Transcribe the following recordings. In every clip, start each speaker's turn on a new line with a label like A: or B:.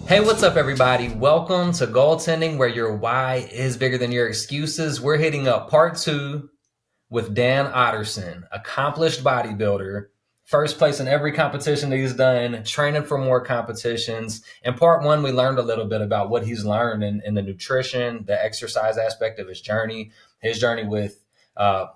A: Hey, what's up, everybody? Welcome to Goaltending, where your why is bigger than your excuses. We're hitting up part 2 with Dan Otterson, accomplished bodybuilder, first place in every competition that he's done, training for more competitions. In part 1, we learned a little bit about what he's learned in the nutrition, the exercise aspect of his journey with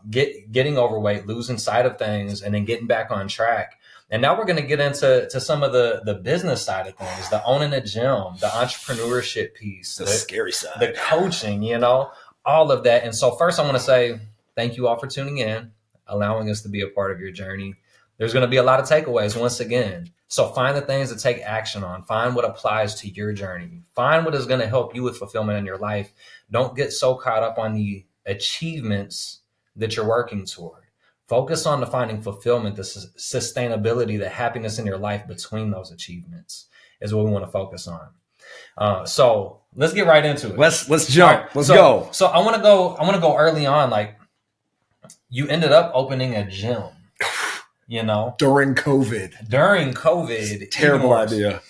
A: getting overweight, losing sight of things, and then getting back on track. And now we're going to get into some of the business side of things, the owning a gym, the entrepreneurship piece,
B: the scary side,
A: the coaching, all of that. And so first I want to say thank you all for tuning in, allowing us to be a part of your journey. There's going to be a lot of takeaways once again. So find the things to take action on. Find what applies to your journey. Find what is going to help you with fulfillment in your life. Don't get so caught up on the achievements that you're working toward. Focus on finding fulfillment, the sustainability, the happiness in your life between those achievements is what we want to focus on. So let's get right into it.
B: Let's jump. Right, let's go.
A: So I want to go early on. Like, you ended up opening a gym,
B: during COVID.
A: Terrible idea.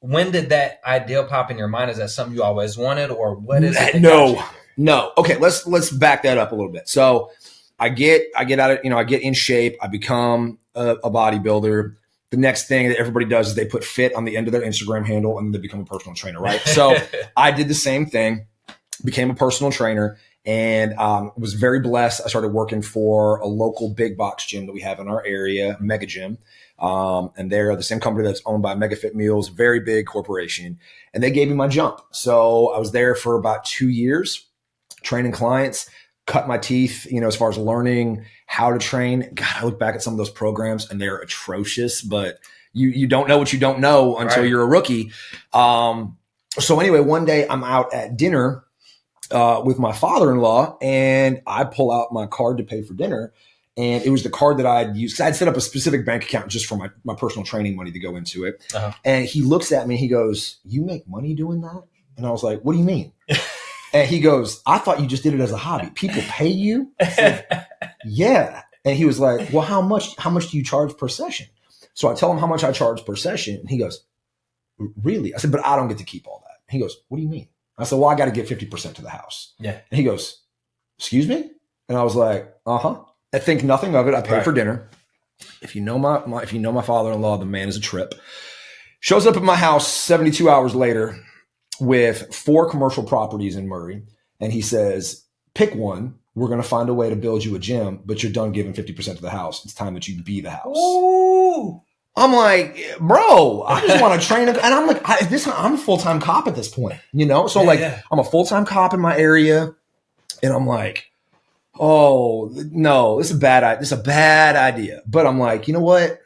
A: When did that idea pop in your mind? Is that something you always wanted, or what is it?
B: No. Okay, let's back that up a little bit. So I get out of, I get in shape. I become a bodybuilder. The next thing that everybody does is they put fit on the end of their Instagram handle and they become a personal trainer, right? So I did the same thing, became a personal trainer, and was very blessed. I started working for a local big box gym that we have in our area, Mega Gym. And they're the same company that's owned by Mega Fit Meals, very big corporation. And they gave me my jump. So I was there for about 2 years, training clients, cut my teeth, as far as learning how to train. God, I look back at some of those programs and they're atrocious, but you don't know what you don't know until you're a rookie. So anyway, one day I'm out at dinner with my father-in-law, and I pull out my card to pay for dinner. And it was the card that I'd used, because I'd set up a specific bank account just for my personal training money to go into it. Uh-huh. And he looks at me and he goes, "You make money doing that?" And I was like, "What do you mean?" And he goes, "I thought you just did it as a hobby. People pay you?" I said, "Yeah." And he was like, "Well, how much do you charge per session?" So I tell him how much I charge per session. And he goes, "Really?" I said, "But I don't get to keep all that." He goes, "What do you mean?" I said, "Well, I got to give 50% to the house." Yeah. And he goes, "Excuse me?" And I was like, "Uh-huh." I think nothing of it. I paid for dinner. If you know my father-in-law, the man is a trip. Shows up at my house 72 hours later with 4 commercial properties in Murray. And he says, "Pick one. We're going to find a way to build you a gym, but you're done giving 50% to the house. It's time that you be the house." Ooh. I'm like, "Bro, I just want to train." And I'm like, I'm a full-time cop at this point, So I'm a full-time cop in my area. And I'm like, "Oh no, this is a bad idea." But I'm like, you know what?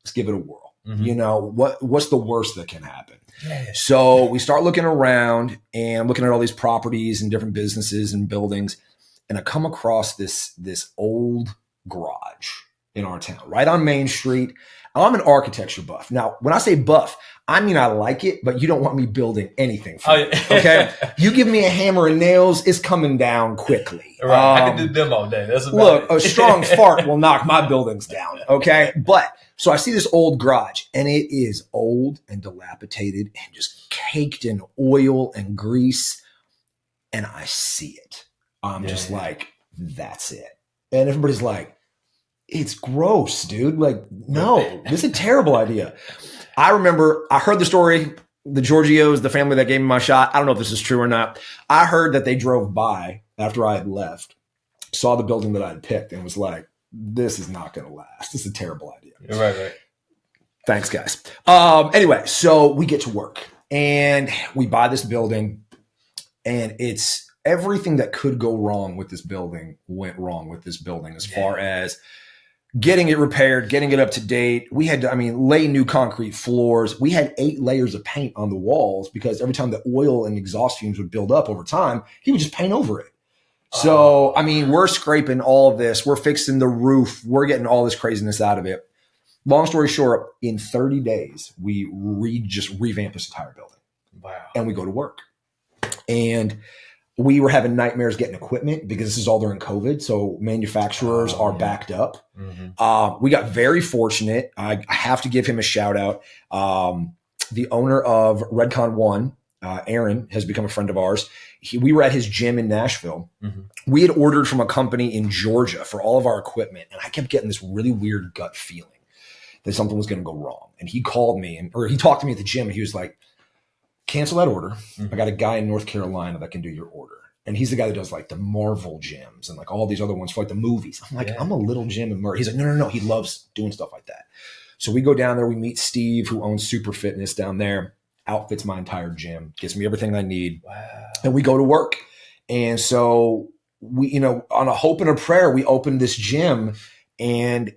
B: Let's give it a whirl. Mm-hmm. What's the worst that can happen? Yeah. So we start looking around and looking at all these properties and different businesses and buildings. And I come across this old garage in our town, right on Main Street. I'm an architecture buff. Now, when I say buff, I mean I like it, but you don't want me building anything for me, okay? You give me a hammer and nails, it's coming down quickly.
A: Right. I can do them all day. That's about
B: look,
A: it.
B: A strong fart will knock my buildings down, okay? But so I see this old garage, and it is old and dilapidated and just caked in oil and grease, and I see it. I'm just like, that's it. And everybody's like, "It's gross, dude. Like, no, this is a terrible idea." I remember I heard the story, the Giorgios, the family that gave me my shot. I don't know if this is true or not. I heard that they drove by after I had left, saw the building that I had picked, and was like, "This is not going to last. This is a terrible idea."
A: Right.
B: Thanks, guys. Anyway, so we get to work and we buy this building, and it's everything that could go wrong with this building went wrong with this building as far as getting it repaired, getting it up to date. We had to, lay new concrete floors. We had 8 layers of paint on the walls because every time the oil and exhaust fumes would build up over time, he would just paint over it. So, we're scraping all of this. We're fixing the roof. We're getting all this craziness out of it. Long story short, in 30 days, we just revamp this entire building. Wow. And we go to work. And We were having nightmares getting equipment because this is all during COVID. So manufacturers are backed up. We got very fortunate. I have to give him a shout out. The owner of Redcon One, Aaron, has become a friend of ours. We were at his gym in Nashville. We had ordered from a company in Georgia for all of our equipment. And I kept getting this really weird gut feeling that something was going to go wrong. And he called me or he talked to me at the gym and he was like, cancel that order. I got a guy in North Carolina that can do your order. And he's the guy that does like the Marvel gyms and like all these other ones for like the movies. I'm like, I'm a little gym in Murray. He's like, no. He loves doing stuff like that. So we go down there, we meet Steve, who owns Super Fitness down there, outfits my entire gym, gives me everything I need. Wow. And we go to work. And so we, on a hope and a prayer, we opened this gym and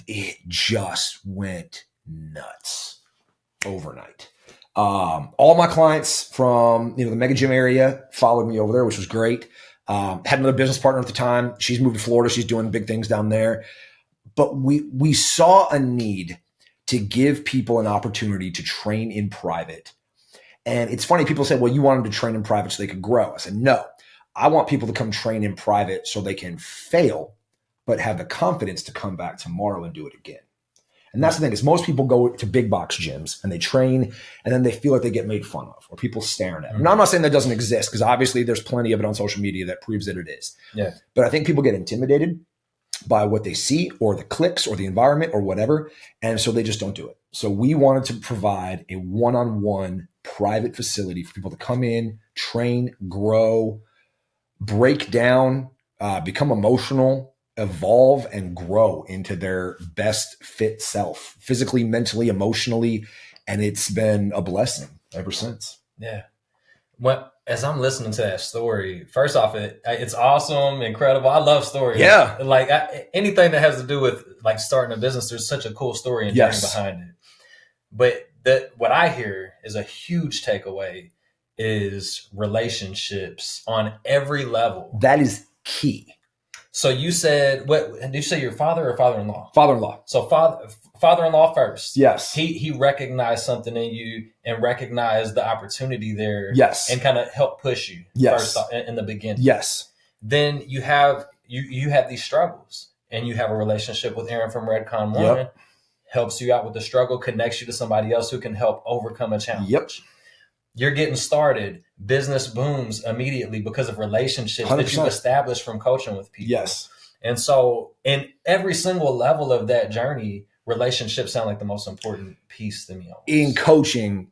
B: it just went nuts overnight. All my clients from, the mega gym area followed me over there, which was great. Had another business partner at the time. She's moved to Florida. She's doing big things down there. But we saw a need to give people an opportunity to train in private. And it's funny, people say, well, you want them to train in private so they could grow. I said, no, I want people to come train in private so they can fail, but have the confidence to come back tomorrow and do it again. And that's the thing is most people go to big box gyms and they train and then they feel like they get made fun of or people staring at them. Now, I'm not saying that doesn't exist because obviously there's plenty of it on social media that proves that it is. Yeah. But I think people get intimidated by what they see or the clicks or the environment or whatever. And so they just don't do it. So we wanted to provide a one-on-one private facility for people to come in, train, grow, break down, become emotional, evolve and grow into their best fit self, physically, mentally, emotionally. And it's been a blessing ever since.
A: Yeah. Well, as I'm listening to that story, first off, it's awesome, incredible. I love stories.
B: Yeah.
A: Like anything that has to do with like starting a business, there's such a cool story and journey behind it. But what I hear is a huge takeaway is relationships on every level.
B: That is key.
A: So you said, what did you say, your father or father-in-law?
B: Father-in-law.
A: So father-in-law first.
B: Yes.
A: He recognized something in you and recognized the opportunity there.
B: Yes.
A: And kind of helped push you.
B: Yes.
A: First in the beginning.
B: Yes.
A: Then you have these struggles and you have a relationship with Aaron from Redcon One. Yep. Helps you out with the struggle, connects you to somebody else who can help overcome a challenge.
B: Yep.
A: You're getting started. Business booms immediately because of relationships 100%. That you've established from coaching with people.
B: Yes.
A: And so in every single level of that journey, relationships sound like the most important piece to me. Almost.
B: In coaching,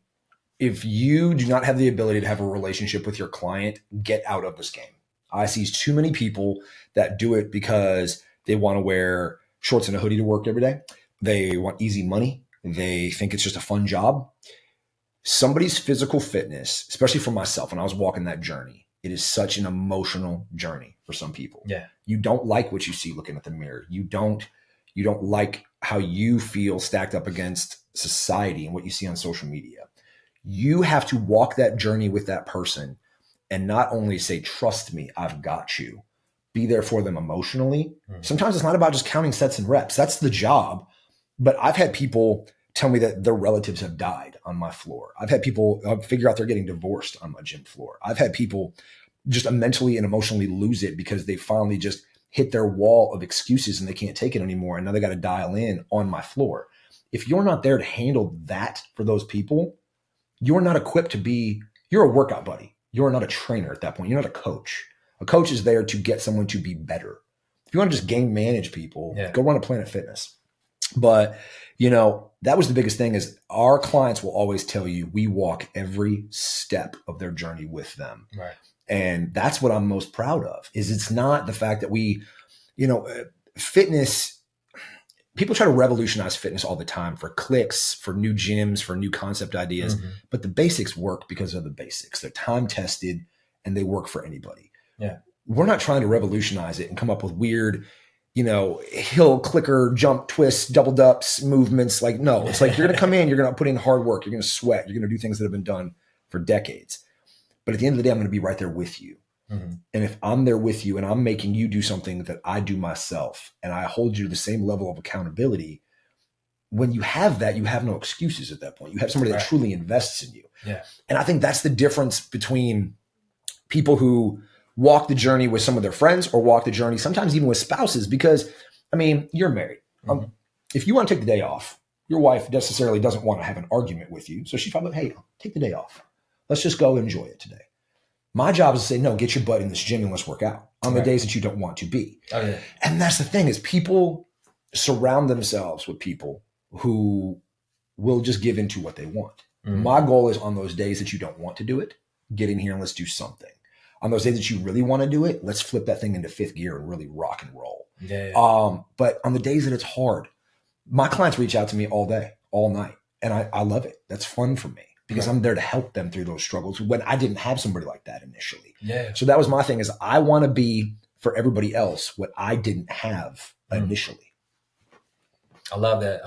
B: if you do not have the ability to have a relationship with your client, get out of this game. I see too many people that do it because they want to wear shorts and a hoodie to work every day. They want easy money. They think it's just a fun job. Somebody's physical fitness, especially for myself, when I was walking that journey, it is such an emotional journey for some people.
A: Yeah.
B: You don't like what you see looking at the mirror. You don't like how you feel stacked up against society and what you see on social media. You have to walk that journey with that person and not only say, trust me, I've got you. Be there for them emotionally. Mm-hmm. Sometimes it's not about just counting sets and reps. That's the job. But I've had people tell me that their relatives have died on my floor. I've had people figure out they're getting divorced on my gym floor. I've had people just mentally and emotionally lose it because they finally just hit their wall of excuses and they can't take it anymore. And now they got to dial in on my floor. If you're not there to handle that for those people, you're not equipped to be, you're a workout buddy. You're not a trainer at that point. You're not a coach. A coach is there to get someone to be better. If you want to just game manage people, go run a Planet Fitness. But, that was the biggest thing is our clients will always tell you we walk every step of their journey with them.
A: Right.
B: And that's what I'm most proud of is it's not the fact that we, fitness, people try to revolutionize fitness all the time for clicks, for new gyms, for new concept ideas, but the basics work because of the basics. They're time tested and they work for anybody.
A: Yeah.
B: We're not trying to revolutionize it and come up with weird, hill clicker, jump, twist, double ups, movements. Like, no, it's like, you're going to come in, you're going to put in hard work. You're going to sweat. You're going to do things that have been done for decades. But at the end of the day, I'm going to be right there with you. Mm-hmm. And if I'm there with you and I'm making you do something that I do myself and I hold you to the same level of accountability, when you have that, you have no excuses at that point. You have somebody that truly invests in you.
A: Yeah.
B: And I think that's the difference between people who walk the journey with some of their friends or walk the journey sometimes even with spouses, because I mean, you're married. If you want to take the day off, your wife necessarily doesn't want to have an argument with you. So she's probably, hey, take the day off. Let's just go enjoy it today. My job is to say, no, get your butt in this gym and let's work out on the days that you don't want to be. Oh, yeah. And that's the thing is people surround themselves with people who will just give into what they want. My goal is on those days that you don't want to do it, get in here and let's do something. On those days that you really want to do it, let's flip that thing into fifth gear and really rock and roll. Yeah. But on the days that it's hard, my clients reach out to me all day, all night. And I love it. That's fun for me because I'm there to help them through those struggles when I didn't have somebody like that initially. Yeah. So that was my thing is I want to be for everybody else what I didn't have initially.
A: I love that.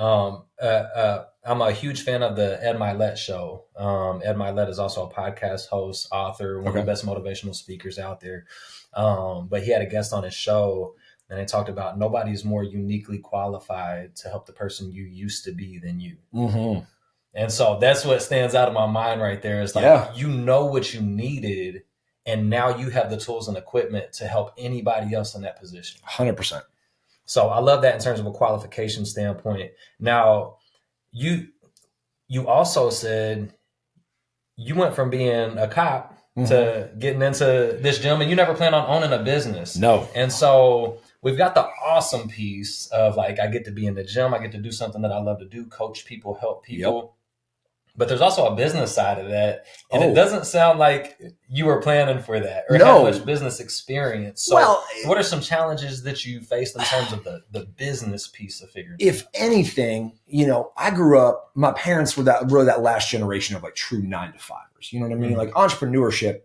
A: I'm a huge fan of the Ed Mylett show. Ed Mylett is also a podcast host, author, one of the best motivational speakers out there. But he had a guest on his show and they talked about nobody's more uniquely qualified to help the person you used to be than you. And so that's what stands out of my mind right there. It's like, you know what you needed and now you have the tools and equipment to help anybody else in that position.
B: 100%.
A: So I love that in terms of a qualification standpoint. Now, you also said you went from being a cop to getting into this gym and you never planned on owning a business.
B: No.
A: And so we've got the awesome piece of like, I get to be in the gym. I get to do something that I love to do, coach people, help people. But there's also a business side of that. And it doesn't sound like you were planning for that or had much business experience. So what are some challenges that you faced in terms of the business piece of figuring?
B: If anything, you know, I grew up, my parents were that last generation of like true 9-to-5ers. You know what I mean? Like entrepreneurship,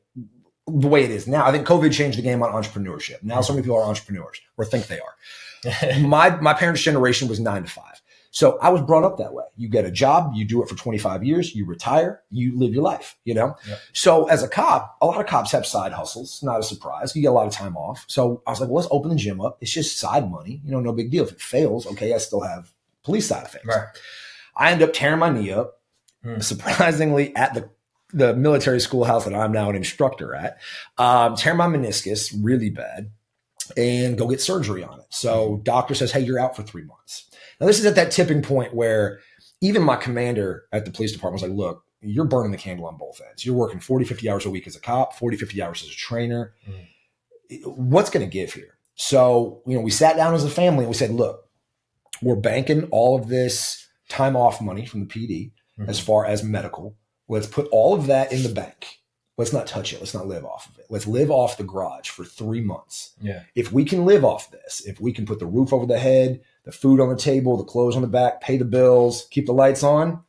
B: the way it is now, I think COVID changed the game on entrepreneurship. Now so many people are entrepreneurs or think they are. My parents' generation was 9-to-5. So I was brought up that way. You get a job, you do it for 25 years, you retire, you live your life, you know? Yep. So as a cop, a lot of cops have side hustles. Not a surprise. You get a lot of time off. So I was like, well, let's open the gym up. It's just side money. You know, no big deal. If it fails, okay, I still have police side of things. Right. I end up tearing my knee up, surprisingly, at the military schoolhouse that I'm now an instructor at. Tear my meniscus really bad and go get surgery on it. So doctor says, hey, you're out for 3 months. Now, this is at that tipping point where even my commander at the police department was like, look, you're burning the candle on both ends. You're working 40, 50 hours a week as a cop, 40, 50 hours as a trainer. What's going to give here? So, you know, we sat down as a family and we said, look, we're banking all of this time off money from the PD as far as medical. Let's put all of that in the bank. Let's not touch it. Let's not live off of it. Let's live off the garage for 3 months. Yeah. If we can live off this, if we can put the roof over the head, the food on the table, the clothes on the back, pay the bills, keep the lights on,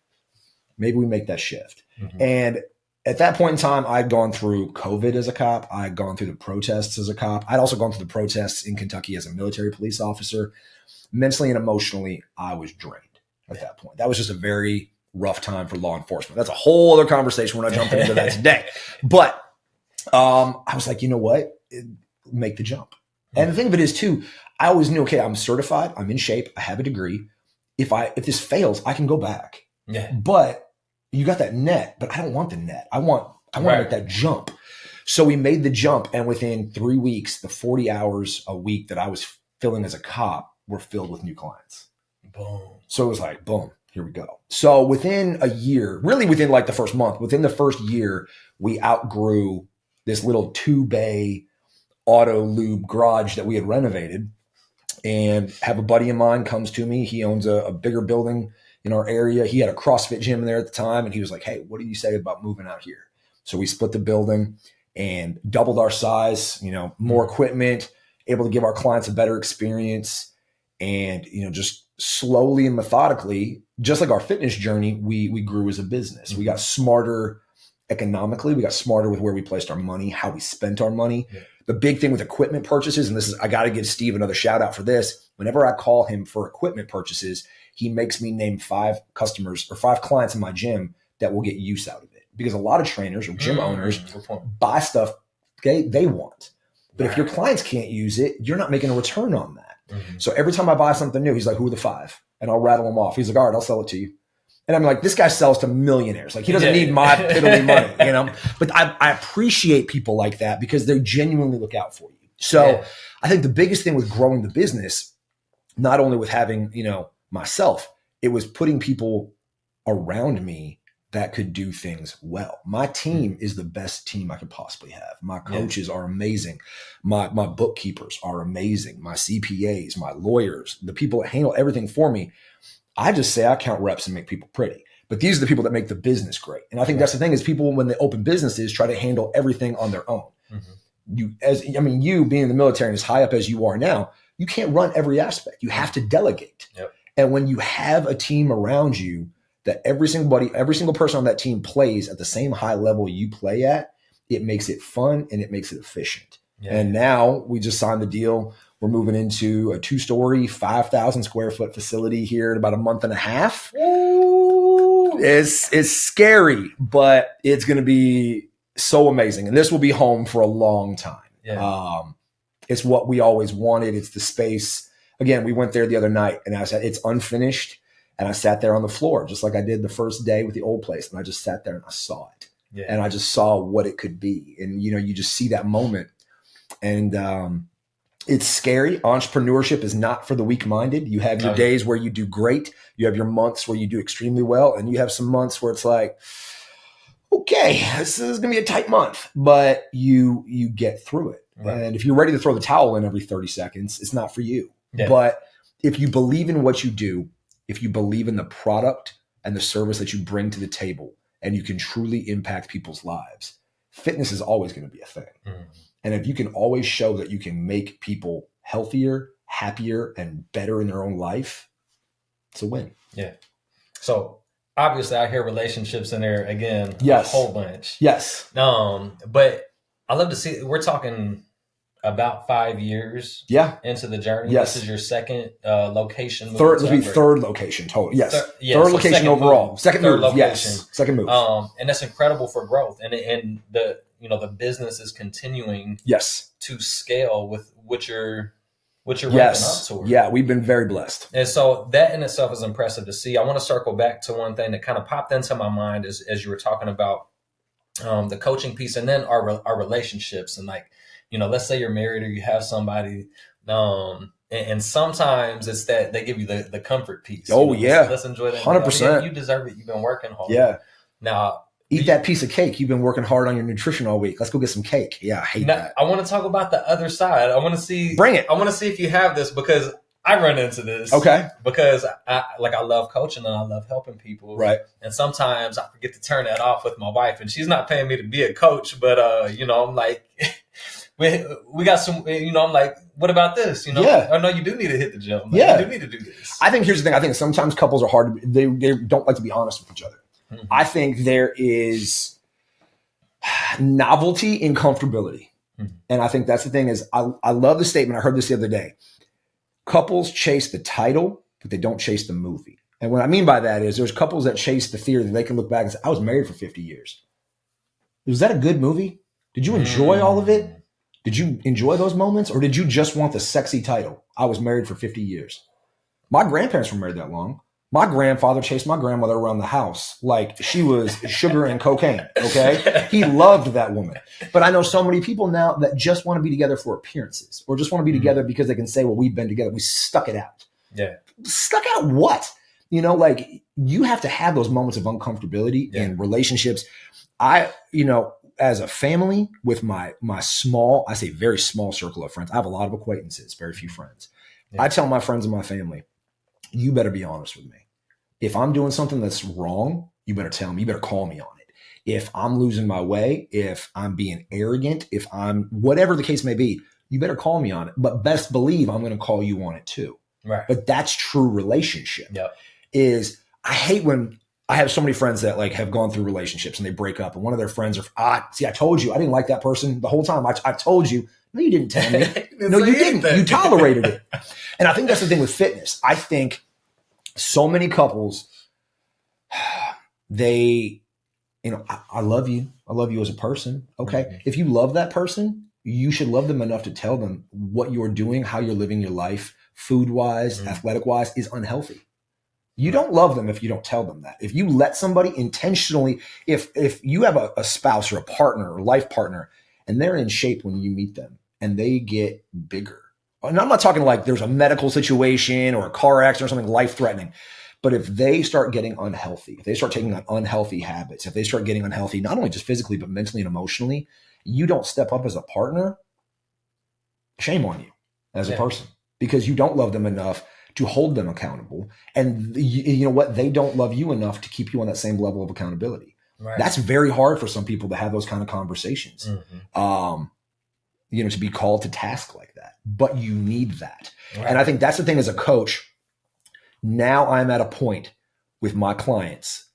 B: maybe we make that shift. And at that point in time, I'd gone through COVID as a cop. I'd gone through the protests as a cop. I'd also gone through the protests in Kentucky as a military police officer. Mentally and emotionally, I was drained at that point. That was just a very rough time for law enforcement. That's a whole other conversation. We're not jumping into that today. But I was like, you know what? Make the jump. And the thing of it is too, I always knew, okay, I'm certified. I'm in shape. I have a degree. If this fails, I can go back. Yeah. But you got that net, but I don't want the net. I want to make that jump. So we made the jump. And within 3 weeks, the 40 hours a week that I was filling as a cop were filled with new clients. Boom. So it was like, boom, here we go. So within a year, really within like the first month, within the first year, we outgrew this little 2-bay auto lube garage that we had renovated, and have a buddy of mine comes to me. He owns a bigger building in our area. He had a CrossFit gym there at the time. And he was like, hey, what do you say about moving out here? So we split the building and doubled our size, you know, more equipment, able to give our clients a better experience. And, you know, just slowly and methodically, just like our fitness journey, we grew as a business. We got smarter economically. We got smarter with where we placed our money, how we spent our money. Yeah. The big thing with equipment purchases, and this is, I got to give Steve another shout out for this. Whenever I call him for equipment purchases, he makes me name 5 customers or 5 clients in my gym that will get use out of it. Because a lot of trainers or gym owners buy stuff they want. But if your clients can't use it, you're not making a return on that. So every time I buy something new, he's like, who are the 5? And I'll rattle them off. He's like, all right, I'll sell it to you. And I'm like, this guy sells to millionaires. Like he doesn't need my piddly money, you know? But I appreciate people like that because they genuinely look out for you. So I think the biggest thing with growing the business, not only with having, you know, myself, it was putting people around me that could do things well. My team is the best team I could possibly have. My coaches are amazing. My bookkeepers are amazing. My CPAs, my lawyers, the people that handle everything for me. I just say I count reps and make people pretty. But these are the people that make the business great. And I think that's the thing is people, when they open businesses, try to handle everything on their own. You being in the military and as high up as you are now, you can't run every aspect. You have to delegate. And when you have a team around you that every single person on that team plays at the same high level you play at, it makes it fun and it makes it efficient. And now we just signed the deal. We're moving into a 2-story, 5,000 square foot facility here in about a month and a half. Ooh. It's scary, but it's going to be so amazing. And this will be home for a long time. It's what we always wanted. It's the space. Again, we went there the other night and I said, it's unfinished. And I sat there on the floor, just like I did the first day with the old place. And I just sat there and I saw it. And I just saw what it could be. And, you know, you just see that moment. And it's scary. Entrepreneurship is not for the weak-minded. You have your days where you do great. You have your months where you do extremely well. And you have some months where it's like, okay, this is going to be a tight month. But you get through it. And if you're ready to throw the towel in every 30 seconds, it's not for you. But if you believe in what you do, if you believe in the product and the service that you bring to the table and you can truly impact people's lives, fitness is always going to be a thing. And if you can always show that you can make people healthier, happier, and better in their own life, it's a win.
A: So obviously I hear relationships in there again, a whole bunch. But I love to see, we're talking about 5 years into the journey. This is your second location.
B: Third location total. Third location overall.
A: Move.
B: Second
A: third
B: move.
A: Location.
B: Second move.
A: And that's incredible for growth. And the, you know, the business is continuing to scale with what you're ramping up toward.
B: Yeah, we've been very blessed.
A: And so that in itself is impressive to see. I want to circle back to one thing that kind of popped into my mind as you were talking about the coaching piece and then our relationships. And like, you know, let's say you're married or you have somebody, and sometimes it's that they give you the comfort piece. Let's enjoy that.
B: 100%.
A: You deserve it. You've been working hard. Now,
B: eat that piece of cake. You've been working hard on your nutrition all week. Let's go get some cake. I hate that.
A: I want to talk about the other side. I want to see.
B: Bring it.
A: I want to see if you have this because I run into this. Because I love coaching and I love helping people. And sometimes I forget to turn that off with my wife, and she's not paying me to be a coach, but you know, I'm like. We got some, you know, I'm like, what about this? You know, oh no, you do need to hit the gym. Like, you do need to do this.
B: I think here's the thing. I think sometimes couples are hard. They don't like to be honest with each other. I think there is novelty in comfortability. And I think that's the thing is I love the statement. I heard this the other day. Couples chase the title, but they don't chase the movie. And what I mean by that is there's couples that chase the theory that they can look back and say, I was married for 50 years. Was that a good movie? Did you enjoy all of it? Did you enjoy those moments, or did you just want the sexy title? I was married for 50 years. My grandparents were married that long. My grandfather chased my grandmother around the house like she was sugar and cocaine, okay? He loved that woman. But I know so many people now that just want to be together for appearances or just want to be together because they can say, well, we've been together. We stuck it out. Stuck out what? You know, like you have to have those moments of uncomfortability in relationships. As a family with my small, I say very small circle of friends. I have a lot of acquaintances, very few friends. I tell my friends and my family, you better be honest with me. If I'm doing something that's wrong, you better tell me, you better call me on it. If I'm losing my way, if I'm being arrogant, if I'm whatever the case may be, you better call me on it. But best believe I'm going to call you on it too. But that's true relationship is I hate when I have so many friends that like have gone through relationships and they break up and one of their friends I told you I didn't like that person the whole time. I told you. No, you didn't tell me. No, you didn't. You tolerated it. And I think that's the thing with fitness. I think so many couples, I love you. I love you as a person. Okay. If you love that person, you should love them enough to tell them what you're doing, how you're living your life, food-wise, athletic-wise, is unhealthy. You don't love them if you don't tell them that. If you let somebody intentionally, if you have a spouse or a partner or life partner and they're in shape when you meet them and they get bigger, and I'm not talking like there's a medical situation or a car accident or something life-threatening, but if they start getting unhealthy, if they start taking on unhealthy habits, if they start getting unhealthy, not only just physically, but mentally and emotionally, you don't step up as a partner, shame on you as a person, because you don't love them enough to hold them accountable. And you know what? They don't love you enough to keep you on that same level of accountability. Right. That's very hard for some people to have those kind of conversations, to be called to task like that, but you need that. Right. And I think that's the thing as a coach. Now I'm at a point with my clients,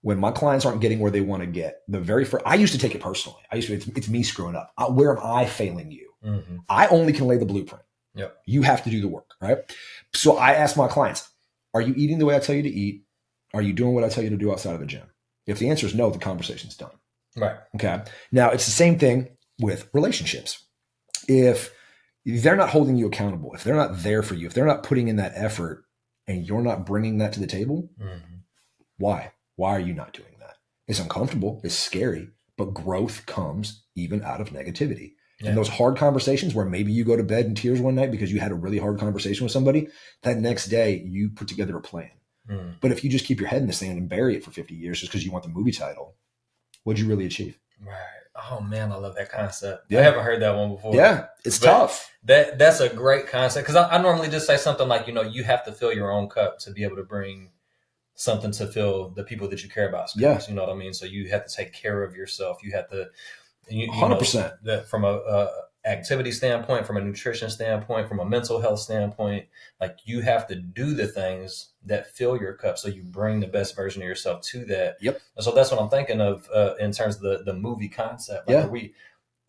B: when my clients aren't getting where they want to get, I used to take it personally. It's me screwing up. Where am I failing you? Mm-hmm. I only can lay the blueprint. Yep. You have to do the work, right? So I ask my clients, are you eating the way I tell you to eat? Are you doing what I tell you to do outside of the gym? If the answer is no, the conversation's done. Right. Okay. Now it's the same thing with relationships. If they're not holding you accountable, if they're not there for you, if they're not putting in that effort and you're not bringing that to the table, why? Why are you not doing that? It's uncomfortable. It's scary, but growth comes even out of negativity. Yeah. And those hard conversations where maybe you go to bed in tears one night because you had a really hard conversation with somebody, that next day you put together a plan. But if you just keep your head in the sand and bury it for 50 years just because you want the movie title, what'd you really achieve?
A: Right. Oh man, I love that concept. Yeah. I haven't heard that one before.
B: Yeah, it's tough.
A: That's a great concept, because I normally just say something like, you have to fill your own cup to be able to bring something to fill the people that you care about. Yeah. You know what I mean? So you have to take care of yourself. You have to,
B: 100%.
A: That from a activity standpoint, from a nutrition standpoint, from a mental health standpoint, like you have to do the things that fill your cup so you bring the best version of yourself to that.
B: Yep.
A: And so that's what I'm thinking of in terms of the movie concept. Like,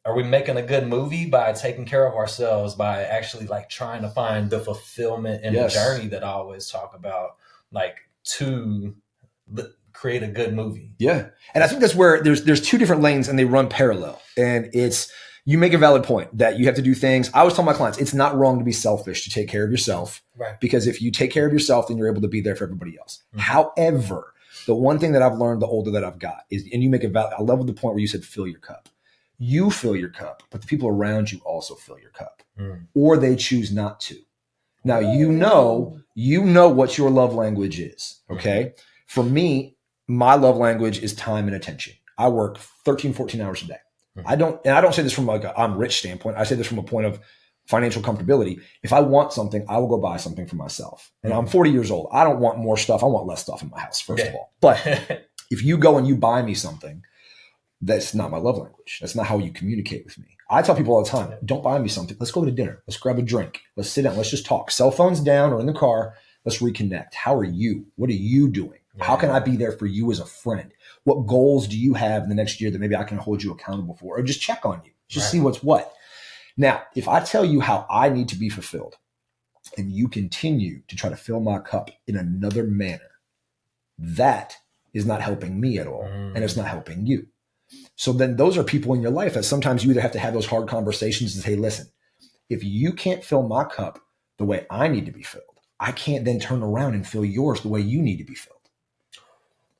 A: are we making a good movie by taking care of ourselves, by actually like trying to find the fulfillment in the journey that I always talk about, like to create a good movie? Yeah.
B: And I think that's where there's two different lanes and they run parallel. And you make a valid point that you have to do things. I always tell my clients, it's not wrong to be selfish, to take care of yourself. Right. Because if you take care of yourself, then you're able to be there for everybody else. Mm-hmm. However, the one thing that I've learned the older that I've got is, and you make I love the point where you said, fill your cup. You fill your cup, but the people around you also fill your cup, or they choose not to. Now, you know what your love language is. Okay. Mm-hmm. For me, my love language is time and attention. I work 13, 14 hours a day. I don't say this from like I'm rich standpoint. I say this from a point of financial comfortability. If I want something, I will go buy something for myself. And I'm 40 years old. I don't want more stuff. I want less stuff in my house, first of all. But if you go and you buy me something, that's not my love language. That's not how you communicate with me. I tell people all the time, don't buy me something. Let's go to dinner. Let's grab a drink. Let's sit down. Let's just talk. Cell phones down or in the car. Let's reconnect. How are you? What are you doing? How can I be there for you as a friend? What goals do you have in the next year that maybe I can hold you accountable for, or just check on you, just see what's what. Now, if I tell you how I need to be fulfilled and you continue to try to fill my cup in another manner, that is not helping me at all. And it's not helping you. So then those are people in your life that sometimes you either have to have those hard conversations and say, listen, if you can't fill my cup the way I need to be filled, I can't then turn around and fill yours the way you need to be filled.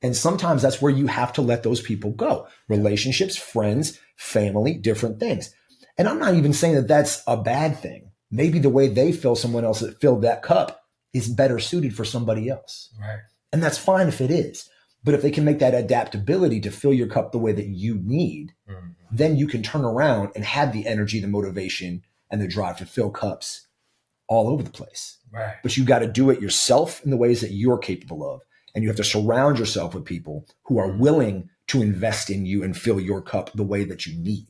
B: And sometimes that's where you have to let those people go. Relationships, friends, family, different things. And I'm not even saying that that's a bad thing. Maybe the way they fill someone else that filled that cup is better suited for somebody else. Right. And that's fine if it is. But if they can make that adaptability to fill your cup the way that you need, then you can turn around and have the energy, the motivation, and the drive to fill cups all over the place. Right. But you got to do it yourself in the ways that you're capable of. And you have to surround yourself with people who are willing to invest in you and fill your cup the way that you need.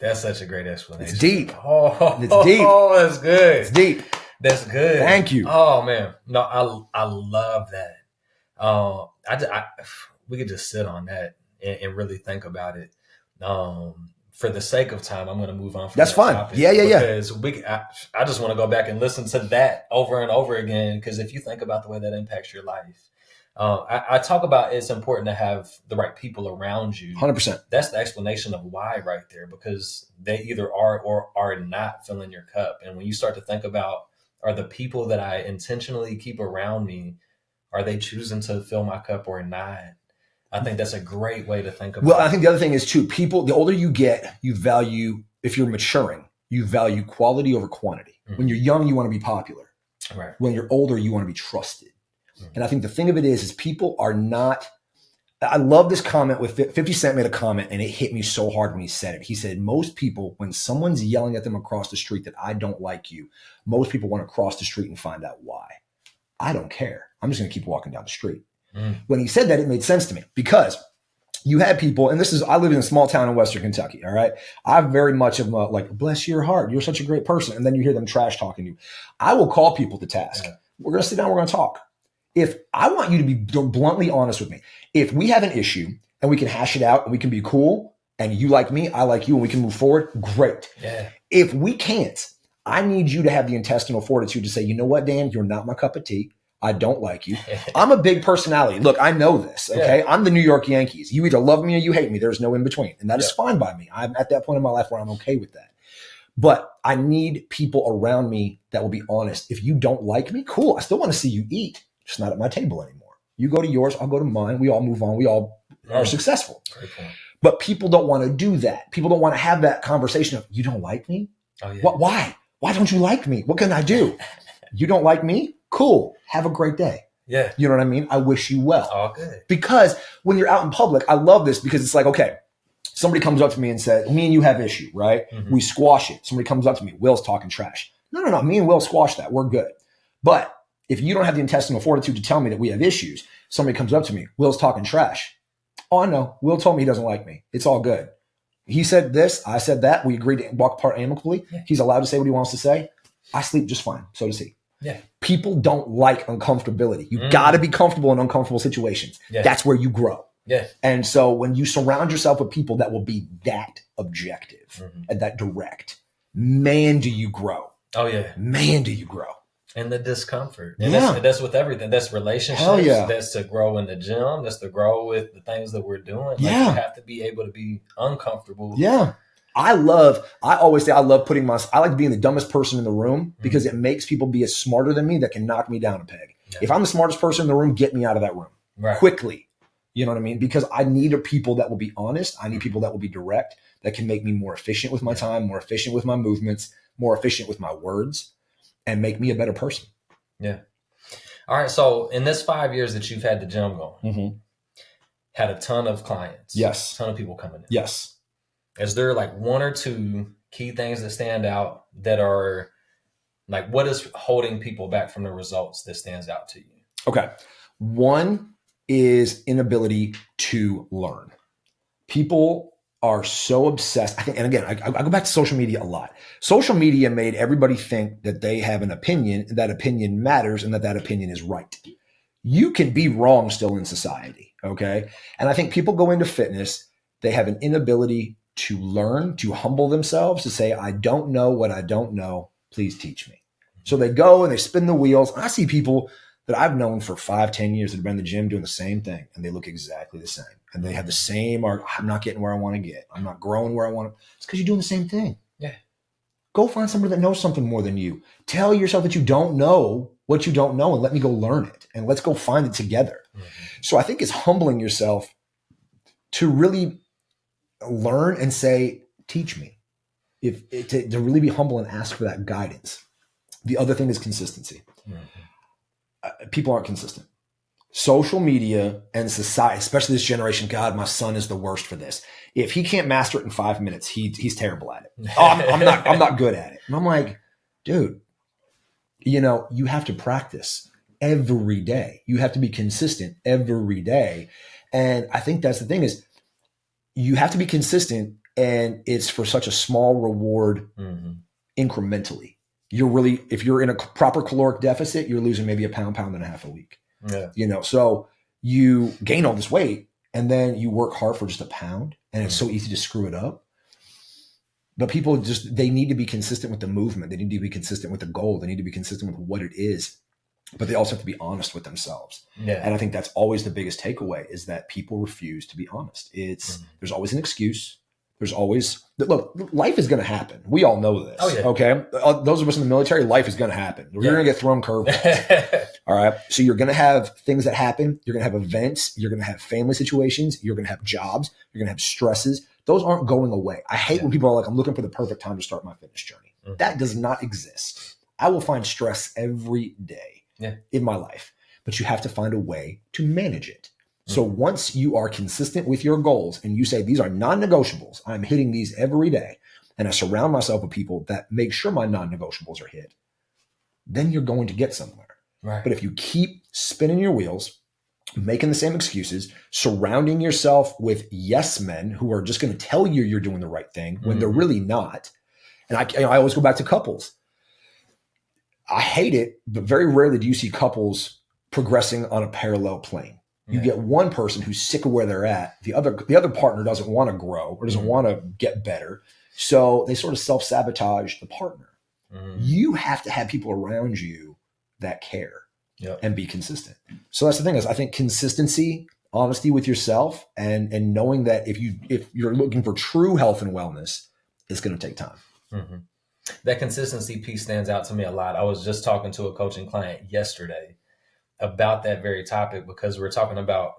A: That's such a great explanation.
B: It's deep.
A: It's deep.
B: Oh,
A: that's good.
B: It's deep.
A: That's good.
B: Thank you.
A: Oh man, no, I love that. We could just sit on that and really think about it. For the sake of time, I'm going to move on from
B: That's fine.
A: Topic
B: Yeah.
A: Because I just want to go back and listen to that over and over again, because if you think about the way that impacts your life, I talk about it's important to have the right people around you.
B: 100%.
A: That's the explanation of why right there, because they either are or are not filling your cup. And when you start to think about, Are the people that I intentionally keep around me, are they choosing to fill my cup or not? I think that's a great way to think about it.
B: Well, I think the other thing is too, people, the older you get, you value, if you're maturing, you value quality over quantity.
A: Mm-hmm.
B: When you're young, you want to be popular.
A: Right.
B: When you're older, you want to be trusted.
A: Mm-hmm.
B: And I think the thing of it is people are not, I love this comment with 50 Cent made a comment and it hit me so hard when he said it. He said, most people, when someone's yelling at them across the street that I don't like you, most people want to cross the street and find out why. I don't care. I'm just going to keep walking down the street. Mm. When he said that, it made sense to me because you had people, and this is, I live in a small town in Western Kentucky. All right. I very much of like, bless your heart. You're such a great person. And then you hear them trash talking you. I will call people to task. Yeah. We're going to sit down. We're going to talk. If I want you to be bluntly honest with me, if we have an issue and we can hash it out and we can be cool and you like me, I like you, and we can move forward, great. Yeah. If we can't, I need you to have the intestinal fortitude to say, you know what, Dan, you're not my cup of tea. I don't like you. I'm a big personality. Look, I know this. Okay. Yeah. I'm the New York Yankees. You either love me or you hate me. There's no in between. And that is fine by me. I'm at that point in my life where I'm okay with that. But I need people around me that will be honest. If you don't like me, cool. I still want to see you eat. Just not at my table anymore. You go to yours. I'll go to mine. We all move on. We all are successful. But people don't want to do that. People don't want to have that conversation of, you don't like me? Oh, yeah. Why? Why don't you like me? What can I do? You don't like me? Cool. Have a great day. Yeah. You know what I mean? I wish you well. Okay. Because when you're out in public, I love this because it's like, okay, somebody comes up to me and says, me and you have issue, right? Mm-hmm. We squash it. Somebody comes up to me, Will's talking trash. No. Me and Will squash that. We're good. But if you don't have the intestinal fortitude to tell me that we have issues, somebody comes up to me, Will's talking trash. Oh, I know. Will told me he doesn't like me. It's all good. He said this. I said that. We agreed to walk apart amicably. Yeah. He's allowed to say what he wants to say. I sleep just fine. So does he. Yeah. People don't like uncomfortability. You got to be comfortable in uncomfortable situations. Yeah. That's where you grow. Yeah. And so when you surround yourself with people that will be that objective and that direct, man, do you grow. Oh, yeah. Man, do you grow.
A: And the discomfort. And that's with everything. That's relationships. Hell yeah. That's to grow in the gym. That's to grow with the things that we're doing. Like, you have to be able to be uncomfortable. Yeah. I always say I like being the dumbest person in the room because it makes people be as smarter than me that can knock me down a peg. Yeah. If I'm the smartest person in the room, get me out of that room quickly. You know what I mean? Because I need people that will be honest. I need people that will be direct, that can make me more efficient with my time, more efficient with my movements, more efficient with my words, and make me a better person. Yeah. All right. So in this 5 years that you've had the gym going, had a ton of clients.
B: Yes.
A: A ton of people coming in.
B: Yes.
A: Is there like one or two key things that stand out that are like, what is holding people back from the results that stands out to you?
B: Okay. One is inability to learn. People are so obsessed. I think, and again, I go back to social media a lot. Social media made everybody think that they have an opinion, that opinion matters, and that opinion is right. You can be wrong still in society. Okay. And I think people go into fitness, they have an inability to learn, to humble themselves, to say, I don't know what I don't know. Please teach me. So they go and they spin the wheels. I see people that I've known for 5-10 years that have been in the gym doing the same thing, and they look exactly the same. And they have the same, I'm not getting where I want to get. I'm not growing where I want to. It's because you're doing the same thing. Yeah. Go find somebody that knows something more than you. Tell yourself that you don't know what you don't know, and let me go learn it. And let's go find it together. So I think it's humbling yourself to really learn and say, teach me. To really be humble and ask for that guidance. The other thing is consistency. People aren't consistent. Social media and society, especially this generation, God, my son is the worst for this. If he can't master it in 5 minutes, he's terrible at it. I'm not good at it. And I'm like, dude, you have to practice every day. You have to be consistent every day. And I think that's the thing is you have to be consistent, and it's for such a small reward incrementally. If you're in a proper caloric deficit, you're losing maybe a pound and a half a week. Yeah. So you gain all this weight and then you work hard for just a pound, and it's so easy to screw it up. But people they need to be consistent with the movement. They need to be consistent with the goal. They need to be consistent with what it is, but they also have to be honest with themselves. Yeah. And I think that's always the biggest takeaway is that people refuse to be honest. There's always an excuse. There's always, look, life is going to happen. We all know this.
A: Oh, yeah.
B: Okay. Those of us in the military, life is going to happen. You're going to get thrown curveballs. All right. So you're going to have things that happen. You're going to have events. You're going to have family situations. You're going to have jobs. You're going to have stresses. Those aren't going away. I hate when people are like, I'm looking for the perfect time to start my fitness journey. Mm-hmm. That does not exist. I will find stress every day in my life, but you have to find a way to manage it. So once you are consistent with your goals and you say, these are non-negotiables, I'm hitting these every day, and I surround myself with people that make sure my non-negotiables are hit, then you're going to get somewhere. Right. But if you keep spinning your wheels, making the same excuses, surrounding yourself with yes men who are just going to tell you you're doing the right thing when they're really not. And I always go back to couples. I hate it, but very rarely do you see couples progressing on a parallel plane. You get one person who's sick of where they're at. The other partner doesn't want to grow or doesn't want to get better. So they sort of self-sabotage the partner. You have to have people around you that care and be consistent. So that's the thing is I think consistency, honesty with yourself, and knowing that if you're looking for true health and wellness, it's going to take time.
A: Mm-hmm. That consistency piece stands out to me a lot. I was just talking to a coaching client yesterday about that very topic because we're talking about,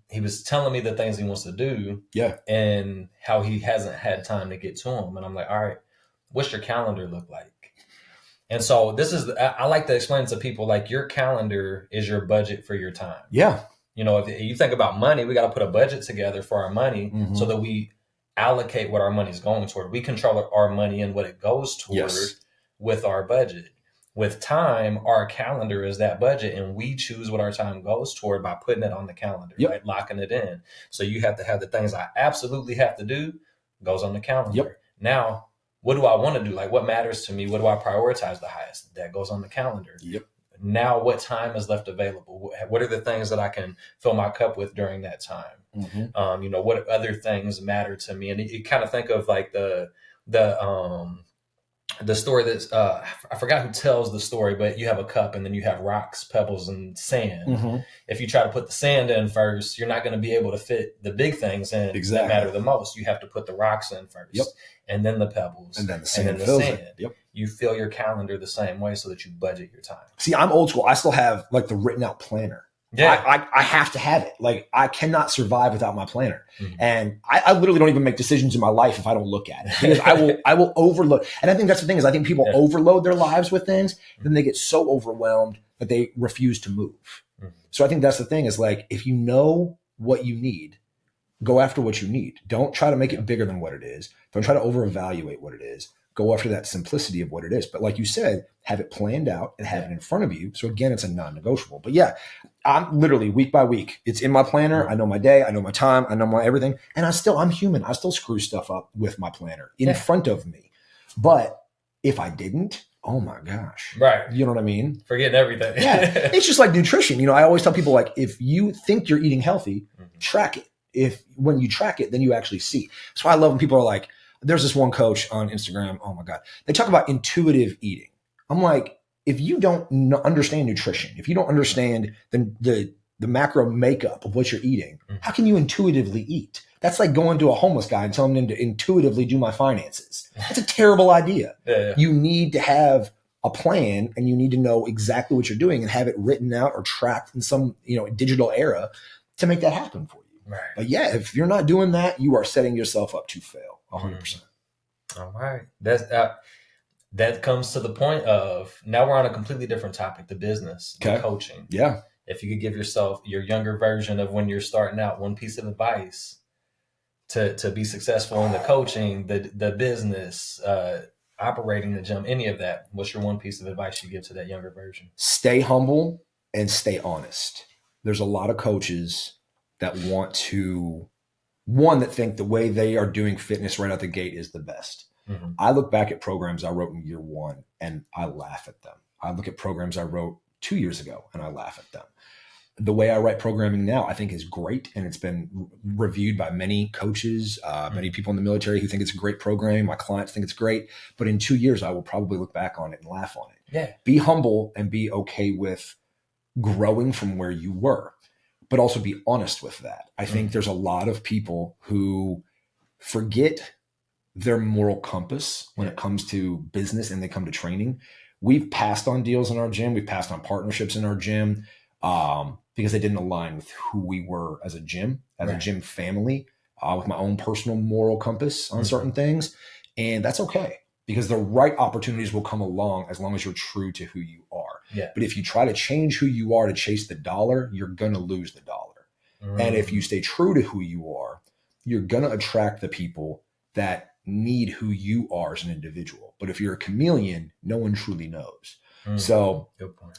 A: he was telling me the things he wants to do and how he hasn't had time to get to them. And I'm like, all right, what's your calendar look like? And so I like to explain to people, like, your calendar is your budget for your time.
B: Yeah.
A: You know, if you think about money, we got to put a budget together for our money so that we allocate what our money is going toward. We control our money and what it goes toward with our budget. With time, our calendar is that budget, and we choose what our time goes toward by putting it on the calendar, right? Locking it in. So you have to have the things I absolutely have to do goes on the calendar. Now, what do I want to do? Like, what matters to me? What do I prioritize the highest? That goes on the calendar. Now, what time is left available? What are the things that I can fill my cup with during that time? You know, what other things matter to me? And you kind of think of like the story that's I forgot who tells the story, but you have a cup and then you have rocks, pebbles, and sand. If you try to put the sand in first, you're not going to be able to fit the big things in that matter the most. You have to put the rocks in first, and then the pebbles,
B: and then the sand.
A: You fill your calendar the same way so that you budget your time.
B: See, I'm old school. I still have like the written out planner. I have to have it. Like, I cannot survive without my planner. And I literally don't even make decisions in my life if I don't look at it, because I will overload. And I think that's the thing is I think people overload their lives with things, then they get so overwhelmed that they refuse to move. So I think that's the thing is, like, if you know what you need, go after what you need. Don't try to make it bigger than what it is. Don't try to over-evaluate what it is. Go after that simplicity of what it is. But like you said, have it planned out and have it in front of you. So again, it's a non-negotiable. But yeah, I'm literally week by week. It's in my planner. I know my day. I know my time. I know my everything. And I'm human. I still screw stuff up with my planner in front of me. But if I didn't, oh my gosh.
A: Right.
B: You know what I mean?
A: Forgetting everything.
B: It's just like nutrition. You know, I always tell people, like, if you think you're eating healthy, track it. When you track it, then you actually see. That's why I love when people are like, there's this one coach on Instagram. Oh my God. They talk about intuitive eating. I'm like, if you don't understand nutrition, if you don't understand the macro makeup of what you're eating, how can you intuitively eat? That's like going to a homeless guy and telling him to intuitively do my finances. That's a terrible idea. You need to have a plan, and you need to know exactly what you're doing and have it written out or tracked in some, digital era to make that happen for you.
A: Right.
B: But yeah, if you're not doing that, you are setting yourself up to fail 100%.
A: All right. That comes to the point of, now we're on a completely different topic, the business, the coaching.
B: Yeah.
A: If you could give yourself, your younger version of when you're starting out, one piece of advice to be successful in the coaching, the business, operating the gym, any of that, what's your one piece of advice you give to that younger version?
B: Stay humble and stay honest. There's a lot of coaches that want to, that think the way they are doing fitness right out the gate is the best. I look back at programs I wrote in year one and I laugh at them. I look at programs I wrote 2 years ago and I laugh at them. The way I write programming now, I think, is great. And it's been reviewed by many coaches, many people in the military who think it's a great program. My clients think it's great. But in 2 years, I will probably look back on it and laugh on it.
A: Yeah.
B: Be humble and be okay with growing from where you were, but also be honest with that. I think there's a lot of people who forget their moral compass when it comes to business and they come to training. We've passed on deals in our gym. We've passed on partnerships in our gym because they didn't align with who we were as a gym, as a gym family, with my own personal moral compass on certain things. And that's okay, because the right opportunities will come along as long as you're true to who you are.
A: Yeah.
B: But if you try to change who you are to chase the dollar, you're going to lose the dollar. And if you stay true to who you are, you're going to attract the people that need who you are as an individual. But if you're a chameleon, no one truly knows. So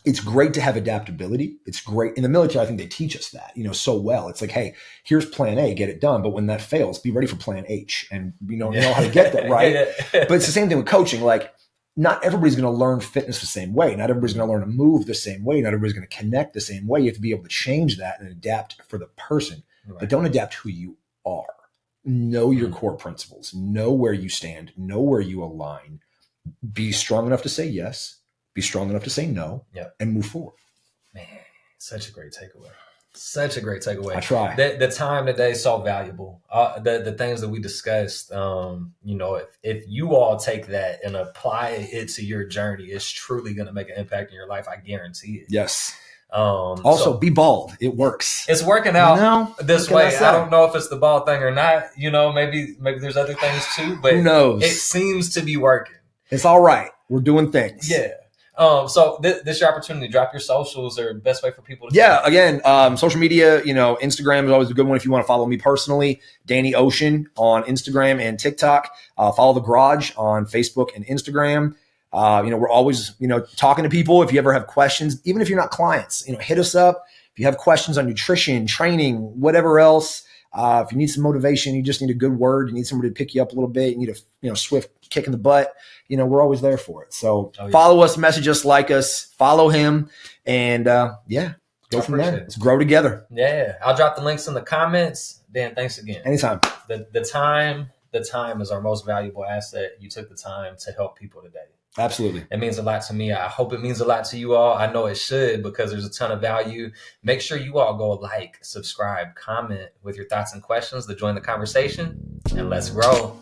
B: it's great to have adaptability. It's great. In the military, I think they teach us that, so well. It's like, hey, here's plan A, get it done. But when that fails, be ready for plan H. And know how to get that, right? But it's the same thing with coaching. Like, not everybody's going to learn fitness the same way. Not everybody's going to learn to move the same way. Not everybody's going to connect the same way. You have to be able to change that and adapt for the person. But don't adapt who you are. Know your core principles. Know where you stand. Know where you align. Be strong enough to say yes. Be strong enough to say no, and move forward.
A: Man, such a great takeaway. Such a great takeaway.
B: I try.
A: The time today is so valuable. The things that we discussed, if you all take that and apply it to your journey, it's truly going to make an impact in your life. I guarantee it.
B: Yes. Also, be bald. It works.
A: It's working out this way. I don't know if it's the bald thing or not. Maybe there's other things too, but
B: who knows?
A: It seems to be working.
B: It's all right. We're doing things.
A: Yeah. So this is your opportunity. Drop your socials, or best way for people to
B: again, social media, Instagram is always a good one if you want to follow me personally. Danny Ocean on Instagram and TikTok. Follow The Garage on Facebook and Instagram. We're always, talking to people. If you ever have questions, even if you're not clients, hit us up. If you have questions on nutrition, training, whatever else, if you need some motivation, you just need a good word, you need somebody to pick you up a little bit, you need a, swift kick in the butt, we're always there for it. So follow us, message us, like us, follow him, and go from there. Let's grow together.
A: Yeah. I'll drop the links in the comments. Dan, thanks again.
B: Anytime.
A: The time is our most valuable asset. You took the time to help people today.
B: Absolutely.
A: It means a lot to me. I hope it means a lot to you all. I know it should, because there's a ton of value. Make sure you all go like, subscribe, comment with your thoughts and questions to join the conversation, and let's grow.